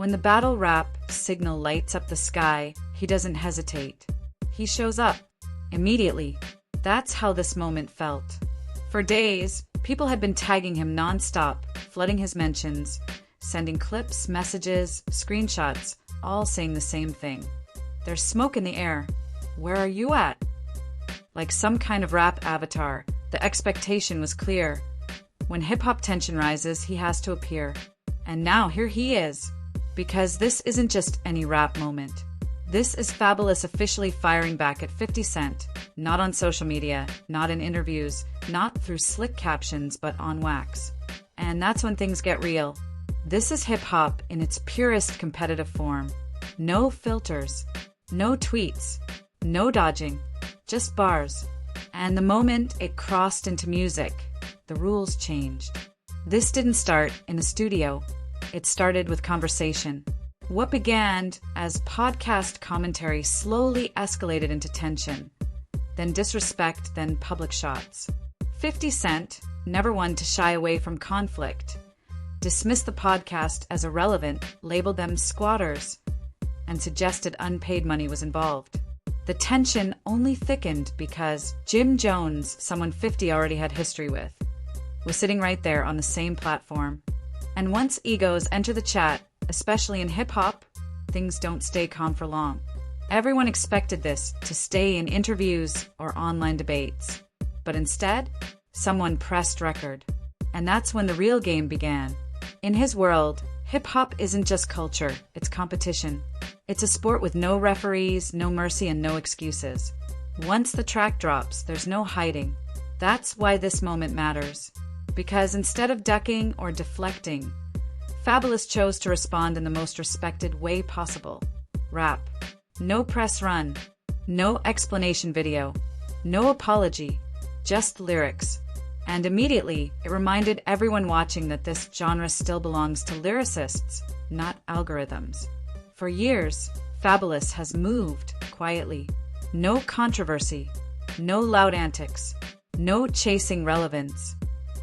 When the battle rap signal lights up the sky, he doesn't hesitate. He shows up. Immediately. That's how this moment felt. For days, people had been tagging him nonstop, flooding his mentions, sending clips, messages, screenshots, all saying the same thing. There's smoke in the air. Where are you at? Like some kind of rap avatar, the expectation was clear. When hip-hop tension rises, he has to appear. And now here he is. Because this isn't just any rap moment. This is Fabolous officially firing back at 50 Cent. Not on social media, not in interviews, not through slick captions, but on wax. And that's when things get real. This is hip-hop in its purest competitive form. No filters, no tweets, no dodging, just bars. And the moment it crossed into music, the rules changed. This didn't start in a studio. It started with conversation. What began as podcast commentary slowly escalated into tension, then disrespect, then public shots. 50 Cent, never one to shy away from conflict, dismissed the podcast as irrelevant, labeled them squatters, and suggested unpaid money was involved. The tension only thickened because Jim Jones, someone 50 already had history with, was sitting right there on the same platform. And once egos enter the chat, especially in hip-hop, things don't stay calm for long. Everyone expected this to stay in interviews or online debates. But instead, someone pressed record. And that's when the real game began. In his world, hip-hop isn't just culture, it's competition. It's a sport with no referees, no mercy, and no excuses. Once the track drops, there's no hiding. That's why this moment matters. Because instead of ducking or deflecting, Fabolous chose to respond in the most respected way possible. Rap. No press run. No explanation video. No apology. Just lyrics. And immediately, it reminded everyone watching that this genre still belongs to lyricists, not algorithms. For years, Fabolous has moved quietly. No controversy. No loud antics. No chasing relevance.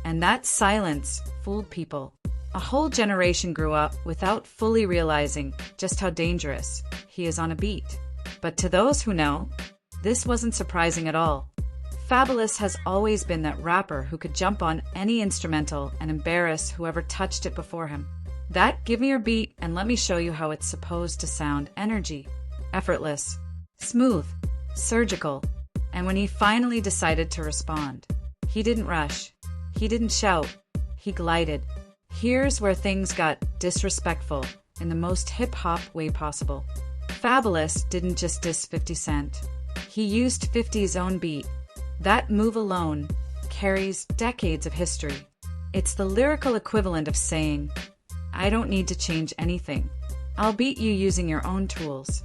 And that silence fooled people. A whole generation grew up without fully realizing just how dangerous he is on a beat. But to those who know, this wasn't surprising at all. Fabolous has always been that rapper who could jump on any instrumental and embarrass whoever touched it before him. That give me your beat and let me show you how it's supposed to sound energy. Effortless, smooth, surgical. And when he finally decided to respond, he didn't rush. He didn't shout. He glided. Here's where things got disrespectful in the most hip-hop way possible. Fabolous didn't just diss 50 Cent. He used 50's own beat. That move alone carries decades of history. It's the lyrical equivalent of saying, I don't need to change anything. I'll beat you using your own tools.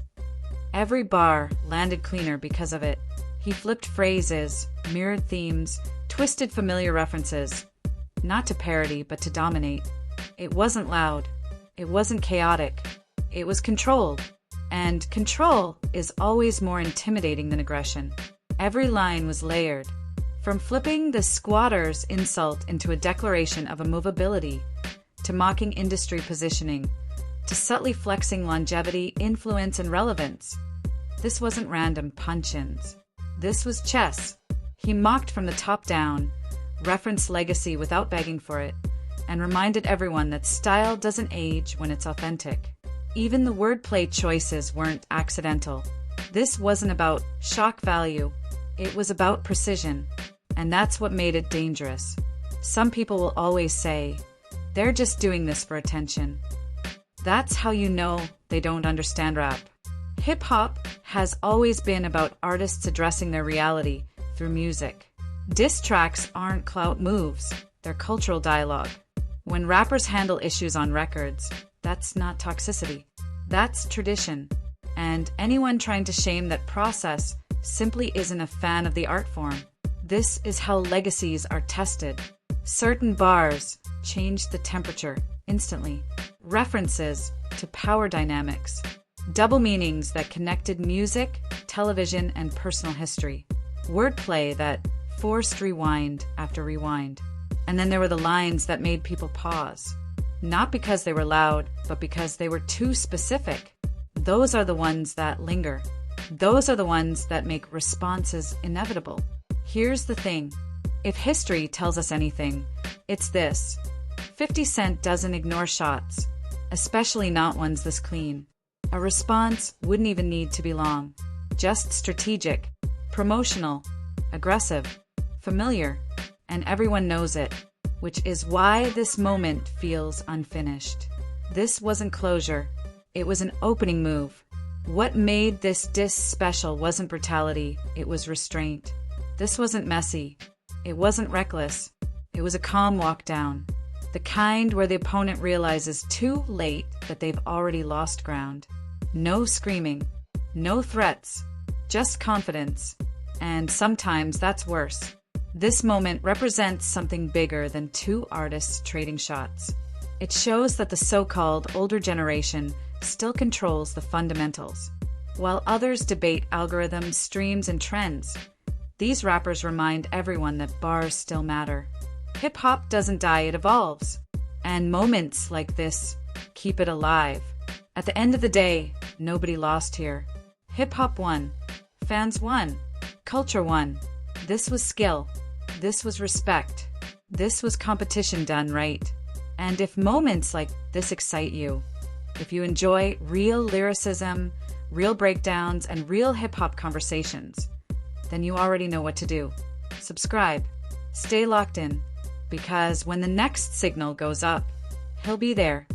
Every bar landed cleaner because of it. He flipped phrases, mirrored themes, twisted familiar references. Not to parody, but to dominate. It wasn't loud. It wasn't chaotic. It was controlled. And control is always more intimidating than aggression. Every line was layered. From flipping the squatter's insult into a declaration of immovability, to mocking industry positioning, to subtly flexing longevity, influence, and relevance. This wasn't random punch-ins. This was chess. He mocked from the top down, referenced legacy without begging for it, and reminded everyone that style doesn't age when it's authentic. Even the wordplay choices weren't accidental. This wasn't about shock value. It was about precision. And that's what made it dangerous. Some people will always say, they're just doing this for attention. That's how you know they don't understand rap. Hip-hop has always been about artists addressing their reality through music. Diss tracks aren't clout moves, they're cultural dialogue. When rappers handle issues on records, that's not toxicity. That's tradition. And anyone trying to shame that process simply isn't a fan of the art form. This is how legacies are tested. Certain bars changed the temperature instantly. References to power dynamics. Double meanings that connected music, television, and personal history. Wordplay that forced rewind after rewind. And then there were the lines that made people pause. Not because they were loud, but because they were too specific. Those are the ones that linger. Those are the ones that make responses inevitable. Here's the thing. If history tells us anything, it's this. 50 Cent doesn't ignore shots, especially not ones this clean. A response wouldn't even need to be long. Just strategic, promotional, aggressive, familiar, and everyone knows it, which is why this moment feels unfinished. This wasn't closure. It was an opening move. What made this diss special wasn't brutality, it was restraint. This wasn't messy. It wasn't reckless. It was a calm walk down. The kind where the opponent realizes too late that they've already lost ground. No screaming. No threats. Just confidence. And sometimes that's worse. This moment represents something bigger than two artists trading shots. It shows that the so-called older generation still controls the fundamentals. While others debate algorithms, streams, and trends, these rappers remind everyone that bars still matter. Hip-hop doesn't die, it evolves. And moments like this keep it alive. At the end of the day, nobody lost here. Hip-hop won. Fans won. Culture won. This was skill. This was respect. This was competition done right. And if moments like this excite you, if you enjoy real lyricism, real breakdowns, and real hip-hop conversations, then you already know what to do. Subscribe. Stay locked in, because when the next signal goes up, he'll be there.